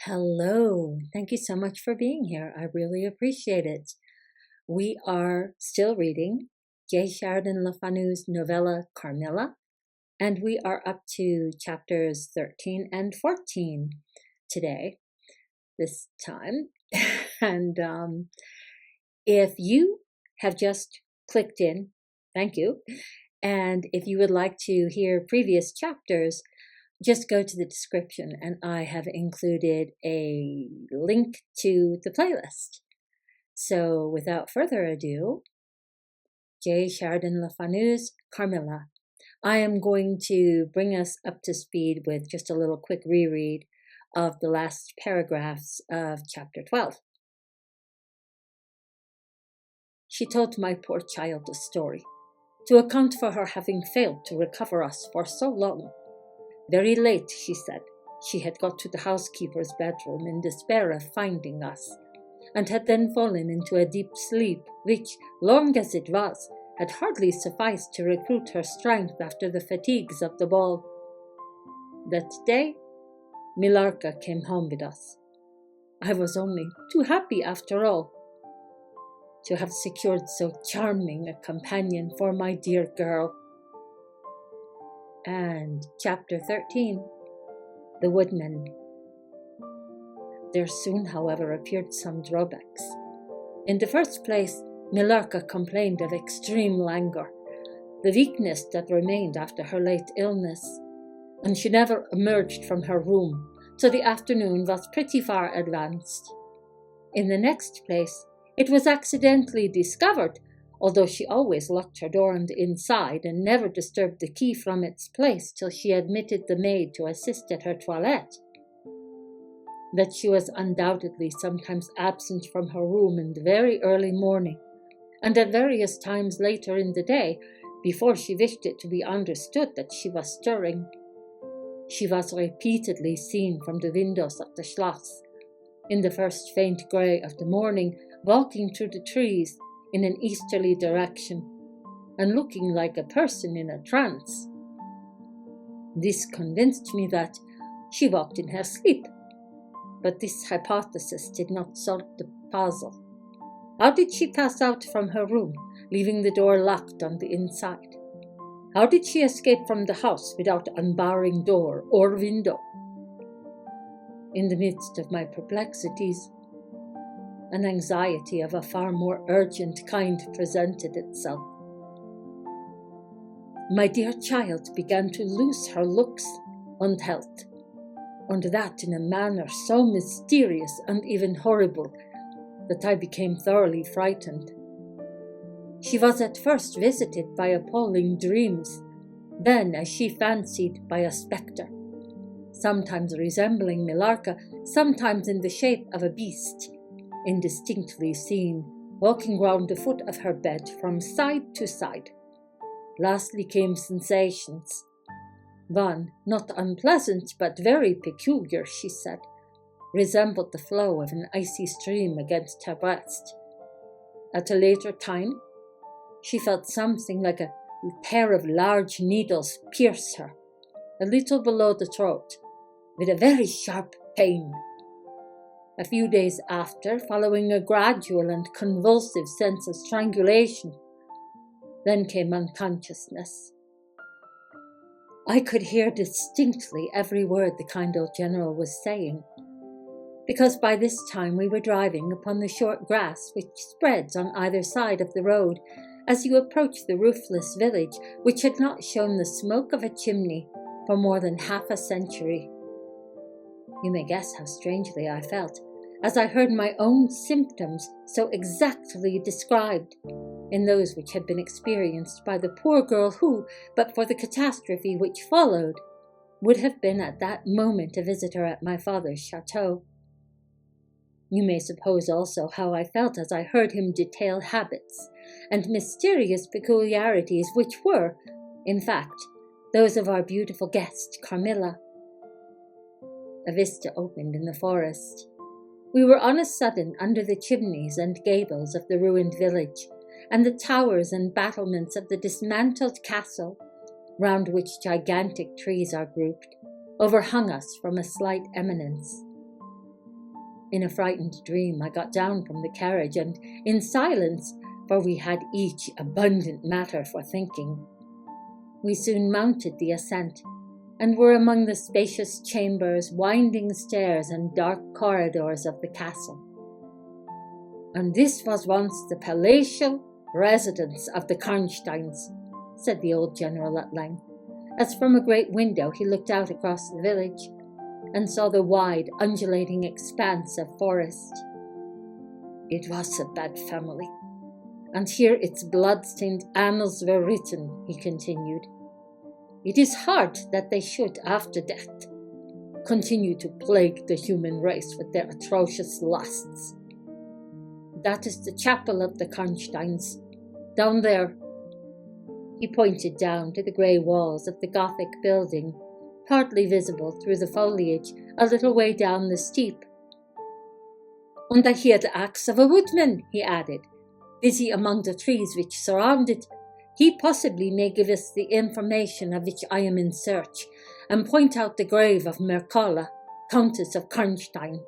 Hello. Thank you so much for being here. I really appreciate it. We are still reading Sheridan Le Fanu's novella Carmilla, and we are up to chapters 13 and 14 today, this time. and if you have just clicked in, thank you. And if you would like to hear previous chapters, just go to the description and I have included a link to the playlist. So without further ado, Sheridan Le Fanu's Carmilla. I am going to bring us up to speed with just a little quick reread of the last paragraphs of chapter 12. She told my poor child a story, to account for her having failed to recover us for so long. Very late, she said, she had got to the housekeeper's bedroom in despair of finding us, and had then fallen into a deep sleep which, long as it was, had hardly sufficed to recruit her strength after the fatigues of the ball. That day, Millarca came home with us. I was only too happy after all to have secured so charming a companion for my dear girl. And chapter 13, The Woodman. There soon, however, appeared some drawbacks. In the first place, Millarca complained of extreme languor, the weakness that remained after her late illness, and she never emerged from her room, so the afternoon was pretty far advanced. In the next place, it was accidentally discovered, although she always locked her door on the inside and never disturbed the key from its place till she admitted the maid to assist at her toilette, that she was undoubtedly sometimes absent from her room in the very early morning, and at various times later in the day, before she wished it to be understood that she was stirring. She was repeatedly seen from the windows of the Schloss, in the first faint grey of the morning, walking through the trees in an easterly direction, and looking like a person in a trance. This convinced me that she walked in her sleep, but this hypothesis did not solve the puzzle. How did she pass out from her room, leaving the door locked on the inside? How did she escape from the house without unbarring door or window? In the midst of my perplexities, an anxiety of a far more urgent kind presented itself. My dear child began to lose her looks and health, and that in a manner so mysterious and even horrible that I became thoroughly frightened. She was at first visited by appalling dreams, then, as she fancied, by a spectre, sometimes resembling Millarca, sometimes in the shape of a beast, indistinctly seen, walking round the foot of her bed from side to side. Lastly came sensations. One, not unpleasant, but very peculiar, she said, resembled the flow of an icy stream against her breast. At a later time, she felt something like a pair of large needles pierce her, a little below the throat, with a very sharp pain. A few days after, following a gradual and convulsive sense of strangulation, then came unconsciousness. I could hear distinctly every word the kind old general was saying, because by this time we were driving upon the short grass which spreads on either side of the road as you approach the roofless village which had not shown the smoke of a chimney for more than half a century. You may guess how strangely I felt as I heard my own symptoms so exactly described in those which had been experienced by the poor girl who, but for the catastrophe which followed, would have been at that moment a visitor at my father's chateau. You may suppose also how I felt as I heard him detail habits and mysterious peculiarities which were, in fact, those of our beautiful guest, Carmilla. A vista opened in the forest. We were on a sudden under the chimneys and gables of the ruined village, and the towers and battlements of the dismantled castle, round which gigantic trees are grouped, overhung us from a slight eminence. In a frightened dream, I got down from the carriage and, in silence, for we had each abundant matter for thinking, we soon mounted the ascent, and were among the spacious chambers, winding stairs, and dark corridors of the castle. And this was once the palatial residence of the Karnsteins, said the old general at length, as from a great window he looked out across the village, and saw the wide, undulating expanse of forest. It was a bad family, and here its blood-stained annals were written, he continued. It is hard that they should, after death, continue to plague the human race with their atrocious lusts. That is the chapel of the Karnsteins, down there. He pointed down to the grey walls of the Gothic building, partly visible through the foliage a little way down the steep. And I hear the axe of a woodman, he added, busy among the trees which surround it. He possibly may give us the information of which I am in search, and point out the grave of Mircalla, Countess of Karnstein.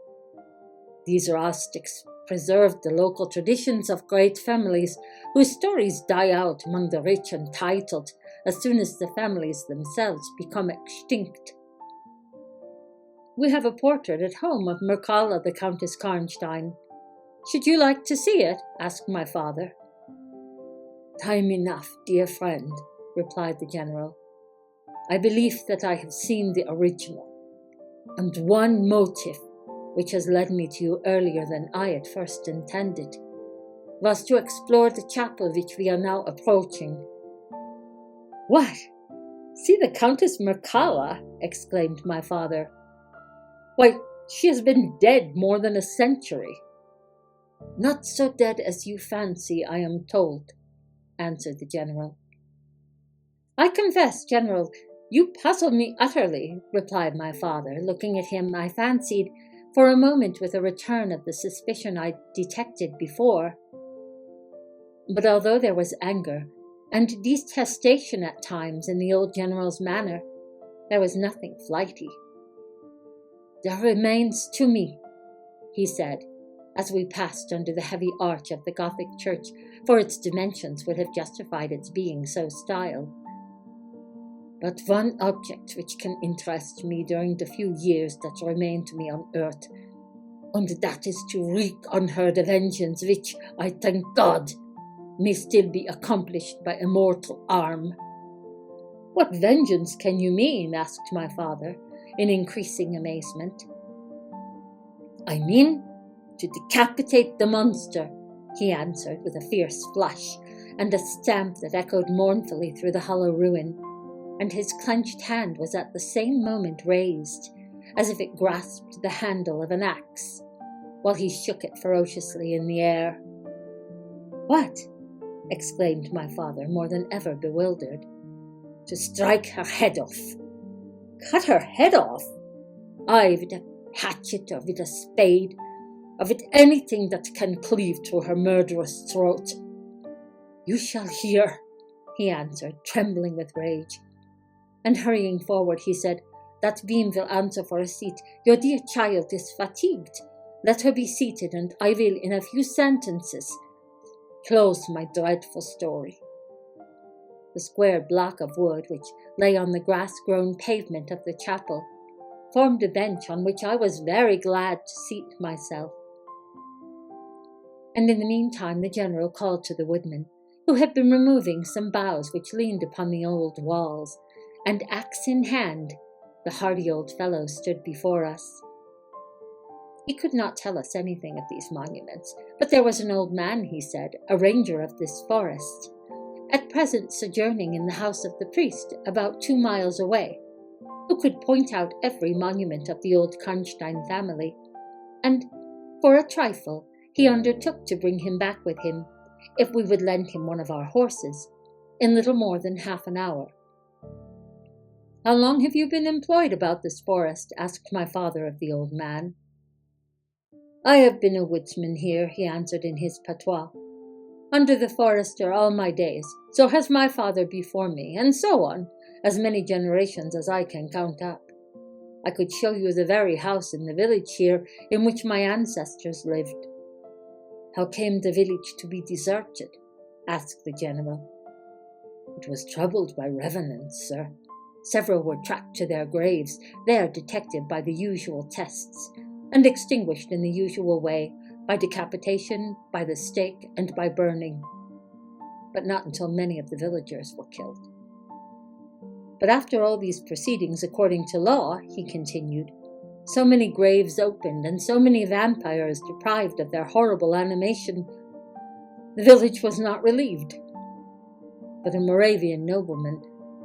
These rustics preserved the local traditions of great families, whose stories die out among the rich and titled as soon as the families themselves become extinct. We have a portrait at home of Mircalla, the Countess Karnstein. Should you like to see it? Asked my father. Time enough, dear friend, replied the general. I believe that I have seen the original, and one motive, which has led me to you earlier than I at first intended, was to explore the chapel which we are now approaching. What? See the Countess Mircalla? Exclaimed my father. Why, she has been dead more than a century. Not so dead as you fancy, I am told, answered the general. I confess, General, you puzzle me utterly, replied my father, looking at him, I fancied, for a moment with a return of the suspicion I detected before. But although there was anger and detestation at times in the old general's manner, there was nothing flighty. There remains to me, he said, as we passed under the heavy arch of the Gothic church, for its dimensions would have justified its being so styled, but one object which can interest me during the few years that remain to me on earth, and that is to wreak on her the vengeance which, I thank God, may still be accomplished by a mortal arm. What vengeance can you mean? Asked my father, in increasing amazement. I mean to decapitate the monster, he answered with a fierce flush and a stamp that echoed mournfully through the hollow ruin, and his clenched hand was at the same moment raised, as if it grasped the handle of an axe, while he shook it ferociously in the air. What? Exclaimed my father, more than ever bewildered. To strike her head off. Cut her head off? Aye, with a hatchet or with a spade, or with anything that can cleave through her murderous throat. You shall hear, he answered, trembling with rage. And hurrying forward, he said, That beam will answer for a seat. Your dear child is fatigued. Let her be seated, and I will, in a few sentences, close my dreadful story. The square block of wood, which lay on the grass-grown pavement of the chapel, formed a bench on which I was very glad to seat myself. And in the meantime the general called to the woodman, who had been removing some boughs which leaned upon the old walls, and axe in hand, the hardy old fellow stood before us. He could not tell us anything of these monuments, but there was an old man, he said, a ranger of this forest, at present sojourning in the house of the priest, about 2 miles away, who could point out every monument of the old Karnstein family, and, for a trifle, he undertook to bring him back with him, if we would lend him one of our horses, in little more than half an hour. How long have you been employed about this forest? Asked my father of the old man. I have been a woodsman here, he answered in his patois, under the forester all my days, so has my father before me, and so on, as many generations as I can count up. I could show you the very house in the village here in which my ancestors lived." "How came the village to be deserted?" asked the general. "It was troubled by revenants, sir. Several were tracked to their graves, there detected by the usual tests, and extinguished in the usual way, by decapitation, by the stake, and by burning. But not until many of the villagers were killed. But after all these proceedings according to law," he continued, "so many graves opened, and so many vampires deprived of their horrible animation, the village was not relieved. But a Moravian nobleman,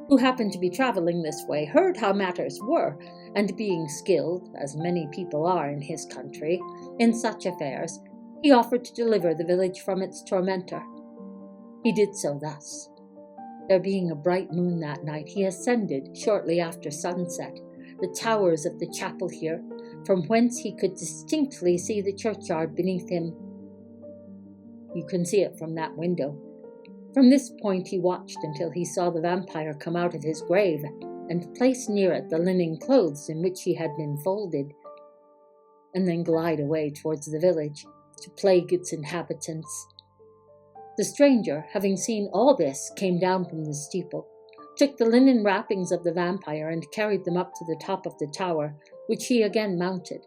who happened to be traveling this way, heard how matters were, and being skilled, as many people are in his country, in such affairs, he offered to deliver the village from its tormentor. He did so thus. There being a bright moon that night, he ascended, shortly after sunset, the towers of the chapel here, from whence he could distinctly see the churchyard beneath him. You can see it from that window. From this point he watched until he saw the vampire come out of his grave, and place near it the linen clothes in which he had been folded, and then glide away towards the village, to plague its inhabitants. The stranger, having seen all this, came down from the steeple, took the linen wrappings of the vampire, and carried them up to the top of the tower, which he again mounted.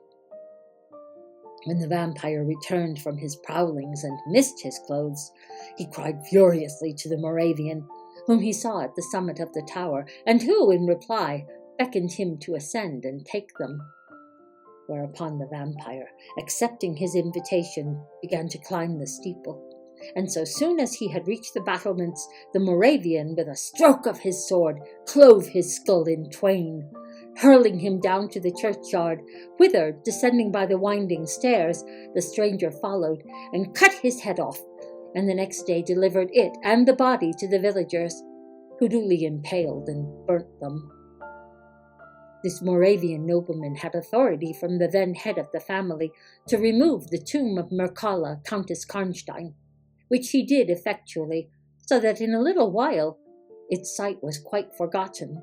When the vampire returned from his prowlings and missed his clothes, he cried furiously to the Moravian, whom he saw at the summit of the tower, and who, in reply, beckoned him to ascend and take them. Whereupon the vampire, accepting his invitation, began to climb the steeple. And so soon as he had reached the battlements, the Moravian, with a stroke of his sword, clove his skull in twain, hurling him down to the churchyard, whither, descending by the winding stairs, the stranger followed, and cut his head off, and the next day delivered it and the body to the villagers, who duly impaled and burnt them. This Moravian nobleman had authority from the then head of the family to remove the tomb of Mircalla, Countess Karnstein, which he did effectually, so that in a little while its site was quite forgotten.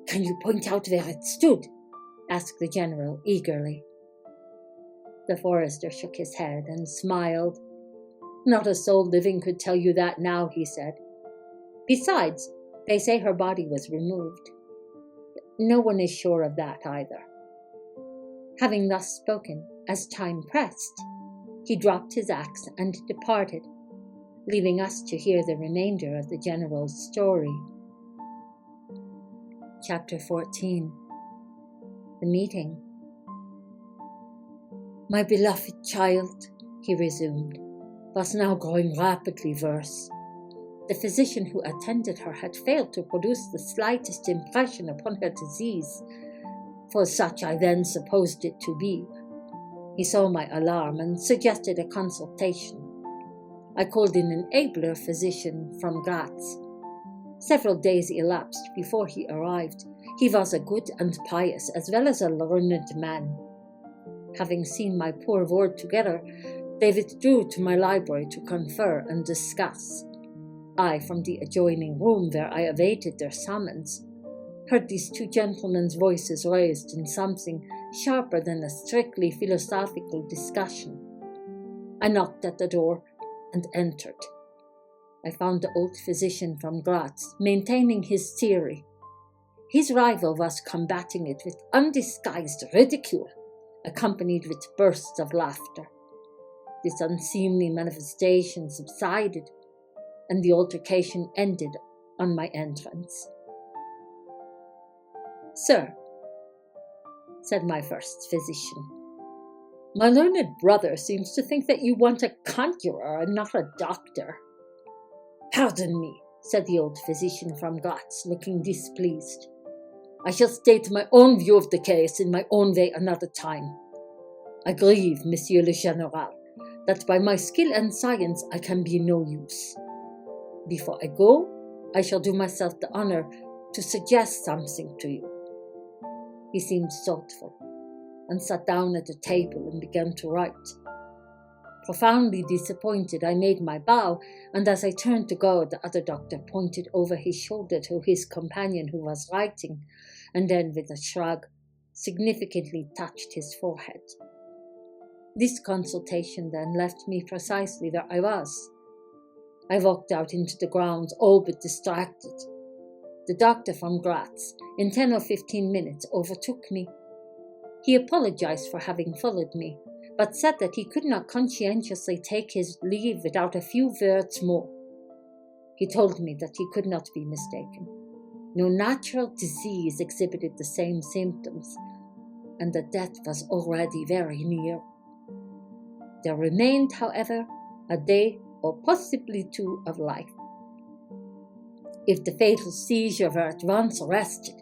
"Can you point out where it stood?" asked the general eagerly. The forester shook his head and smiled. "Not a soul living could tell you that now," he said. "Besides, they say her body was removed. No one is sure of that either." Having thus spoken, as time pressed, he dropped his axe and departed, leaving us to hear the remainder of the general's story. Chapter 14. The Meeting. "My beloved child," he resumed, was now growing rapidly worse. The physician who attended her had failed to produce the slightest impression upon her disease, for such I then supposed it to be. He saw my alarm and suggested a consultation. I called in an abler physician from Graz. Several days elapsed before he arrived. He was a good and pious, as well as a learned man. Having seen my poor ward together, they withdrew to my library to confer and discuss. I, from the adjoining room where I awaited their summons, heard these two gentlemen's voices raised in something sharper than a strictly philosophical discussion. I knocked at the door and entered. I found the old physician from Graz maintaining his theory. His rival was combating it with undisguised ridicule, accompanied with bursts of laughter. This unseemly manifestation subsided, and the altercation ended on my entrance. "Sir," said my first physician, "my learned brother seems to think that you want a conjurer and not a doctor." "Pardon me," said the old physician from Graz, looking displeased. "I shall state my own view of the case in my own way another time. I grieve, Monsieur le Général, that by my skill and science I can be no use. Before I go, I shall do myself the honor to suggest something to you." He seemed thoughtful, and sat down at a table and began to write. Profoundly disappointed, I made my bow, and as I turned to go, the other doctor pointed over his shoulder to his companion who was writing, and then with a shrug, significantly touched his forehead. This consultation then left me precisely where I was. I walked out into the grounds, all but distracted. The doctor from Graz, in 10 or 15 minutes, overtook me. He apologized for having followed me, but said that he could not conscientiously take his leave without a few words more. He told me that he could not be mistaken. No natural disease exhibited the same symptoms, and that death was already very near. There remained, however, a day or possibly 2 of life. If the fatal seizure were at once arrested,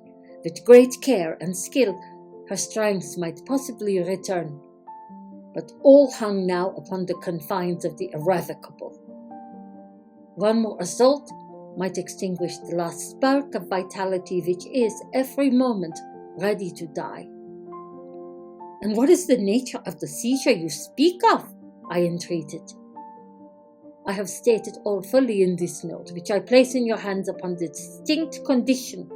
with great care and skill, her strength might possibly return, but all hung now upon the confines of the irrevocable. One more assault might extinguish the last spark of vitality which is every moment ready to die. "And what is the nature of the seizure you speak of?" I entreated. "I have stated all fully in this note, which I place in your hands upon the distinct condition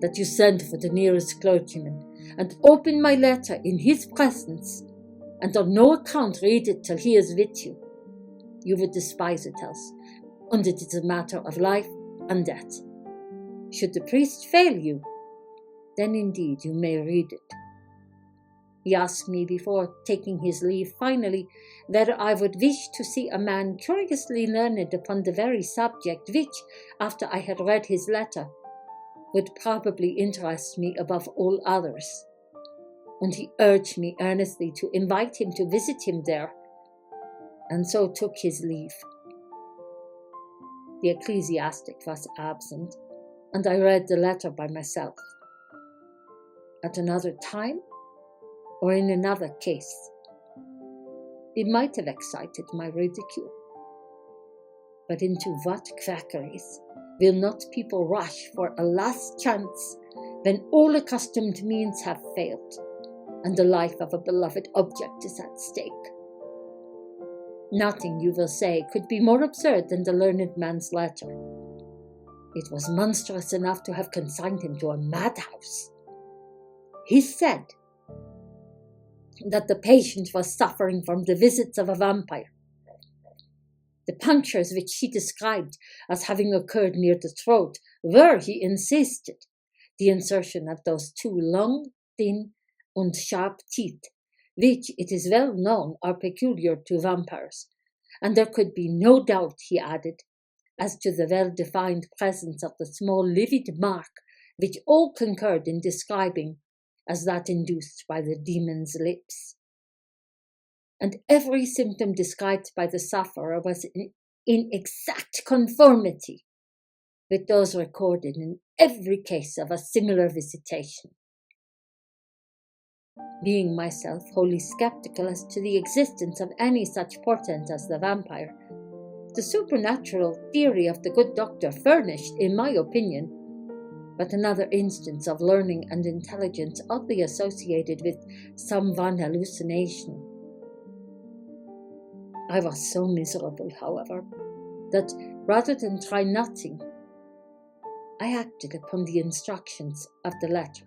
that you send for the nearest clergyman, and open my letter in his presence, and on no account read it till he is with you. You would despise it else, and it is a matter of life and death. Should the priest fail you, then indeed you may read it." He asked me before taking his leave finally whether I would wish to see a man curiously learned upon the very subject which, after I had read his letter, would probably interest me above all others, and he urged me earnestly to invite him to visit him there, and so took his leave. The ecclesiastic was absent, and I read the letter by myself. At another time, or in another case, it might have excited my ridicule. But into what quackeries will not people rush for a last chance when all accustomed means have failed and the life of a beloved object is at stake? Nothing, you will say, could be more absurd than the learned man's letter. It was monstrous enough to have consigned him to a madhouse. He said that the patient was suffering from the visits of a vampire. The punctures which he described as having occurred near the throat were, he insisted, the insertion of those 2 long, thin, and sharp teeth, which, it is well known, are peculiar to vampires, and there could be no doubt, he added, as to the well-defined presence of the small livid mark which all concurred in describing as that induced by the demon's lips. And every symptom described by the sufferer was in exact conformity with those recorded in every case of a similar visitation. Being myself wholly skeptical as to the existence of any such portent as the vampire, the supernatural theory of the good doctor furnished, in my opinion, but another instance of learning and intelligence oddly associated with some one hallucination. I was so miserable, however, that rather than try nothing, I acted upon the instructions of the letter.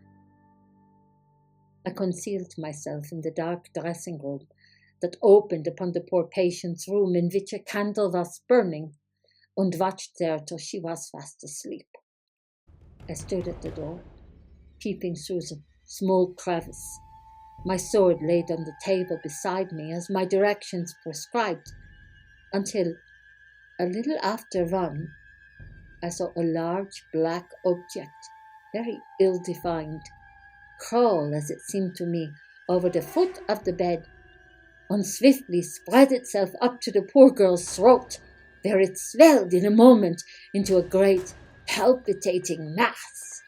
I concealed myself in the dark dressing room that opened upon the poor patient's room, in which a candle was burning, and watched there till she was fast asleep. I stood at the door, peeping through a small crevice, my sword laid on the table beside me as my directions prescribed, until, a little after 1, I saw a large black object, very ill-defined, crawl, as it seemed to me, over the foot of the bed, and swiftly spread itself up to the poor girl's throat, where it swelled in a moment into a great palpitating mass.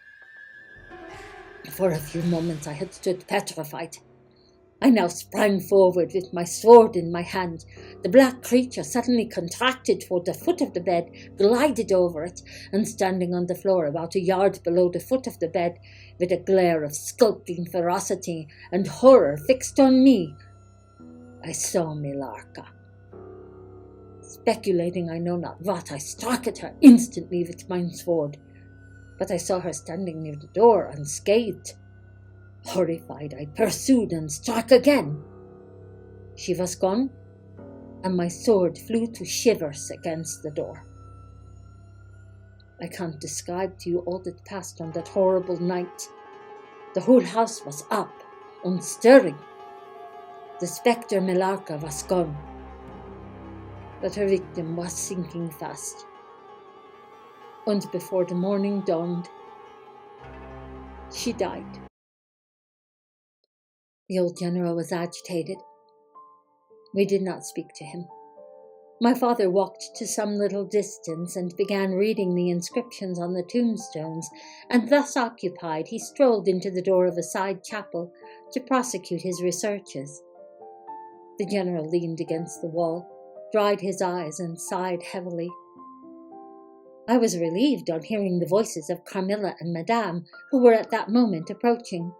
For a few moments I had stood petrified. I now sprang forward with my sword in my hand. The black creature suddenly contracted toward the foot of the bed, glided over it, and standing on the floor about a yard below the foot of the bed, with a glare of skulking ferocity and horror fixed on me, I saw Millarca. Speculating I know not what, I struck at her instantly with my sword. but I saw her standing near the door, unscathed. Horrified, I pursued and struck again. She was gone, and my sword flew to shivers against the door. I can't describe to you all that passed on that horrible night. The whole house was up, unstirring. The spectre Millarca was gone, but her victim was sinking fast. And before the morning dawned, she died. The old general was agitated. We did not speak to him. My father walked to some little distance and began reading the inscriptions on the tombstones, and thus occupied, he strolled into the door of a side chapel to prosecute his researches. The general leaned against the wall, dried his eyes, and sighed heavily. I was relieved on hearing the voices of Carmilla and Madame, who were at that moment approaching.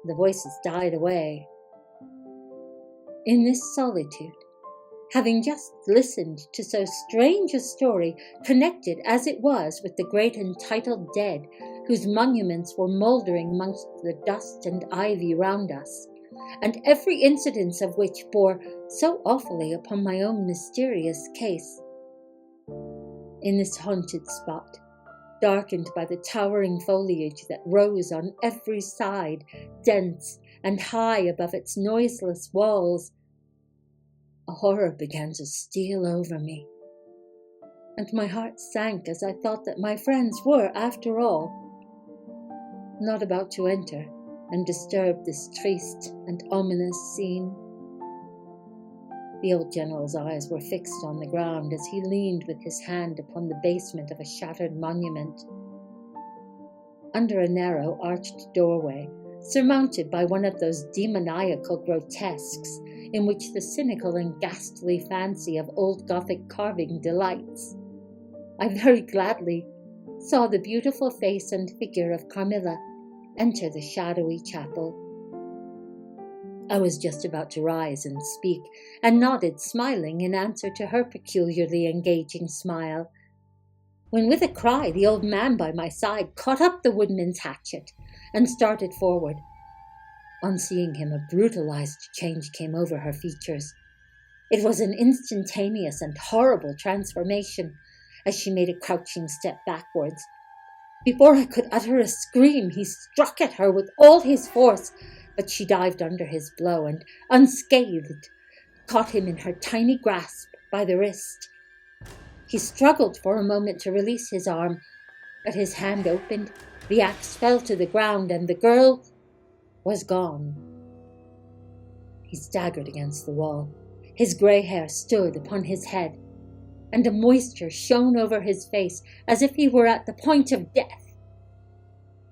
The voices died away. In this solitude, having just listened to so strange a story, connected as it was with the great entitled dead, whose monuments were mouldering amongst the dust and ivy round us, and every incident of which bore so awfully upon my own mysterious case, in this haunted spot, darkened by the towering foliage that rose on every side, dense and high above its noiseless walls, a horror began to steal over me, and my heart sank as I thought that my friends were, after all, not about to enter and disturb this triste and ominous scene. The old general's eyes were fixed on the ground as he leaned with his hand upon the basement of a shattered monument. Under a narrow arched doorway, surmounted by one of those demoniacal grotesques in which the cynical and ghastly fancy of old Gothic carving delights, I very gladly saw the beautiful face and figure of Carmilla enter the shadowy chapel. I was just about to rise and speak, and nodded smiling in answer to her peculiarly engaging smile, when with a cry the old man by my side caught up the woodman's hatchet and started forward. On seeing him, a brutalized change came over her features. It was an instantaneous and horrible transformation, as she made a crouching step backwards. Before I could utter a scream, he struck at her with all his force, but she dived under his blow and, unscathed, caught him in her tiny grasp by the wrist. He struggled for a moment to release his arm, but his hand opened, the axe fell to the ground, and the girl was gone. He staggered against the wall. His grey hair stood upon his head, and a moisture shone over his face as if he were at the point of death.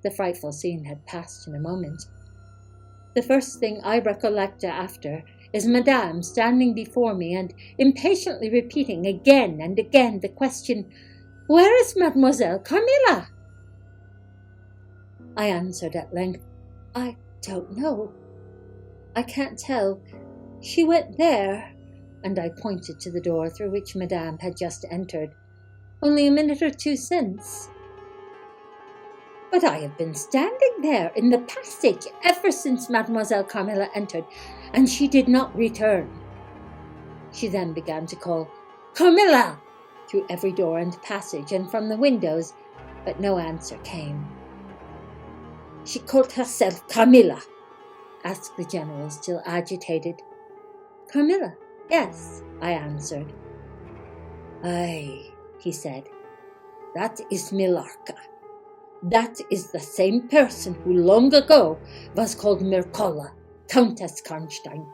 The frightful scene had passed in a moment. The first thing I recollect after is Madame standing before me and impatiently repeating again and again the question, "Where is Mademoiselle Carmilla?" I answered at length, "I don't know. I can't tell. She went there," and I pointed to the door through which Madame had just entered, "only a minute or two since." "But I have been standing there in the passage ever since Mademoiselle Carmilla entered, and she did not return." She then began to call, "Carmilla!" through every door and passage and from the windows, but no answer came. "She called herself Carmilla?" asked the general, still agitated. "Carmilla, yes," I answered. "Aye," he said, "that is Millarca. That is the same person who long ago was called Mircalla, Countess Karnstein.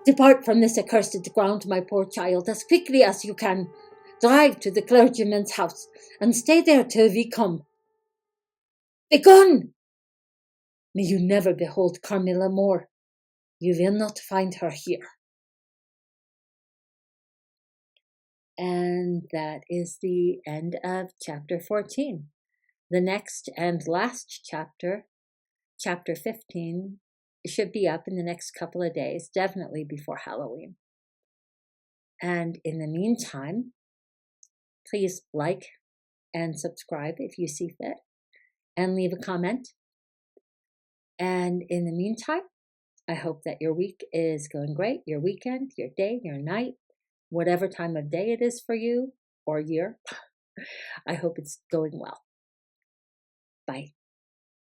Depart from this accursed ground, my poor child, as quickly as you can. Drive to the clergyman's house, and stay there till we come. Begone! May you never behold Carmilla more. You will not find her here." And that is the end of chapter 14. The next and last chapter, chapter 15, should be up in the next couple of days, definitely before Halloween. And in the meantime, please like, and subscribe if you see fit, and leave a comment. And in the meantime, I hope that your week is going great, your weekend, your day, your night, whatever time of day it is for you or year. I hope it's going well. Bye.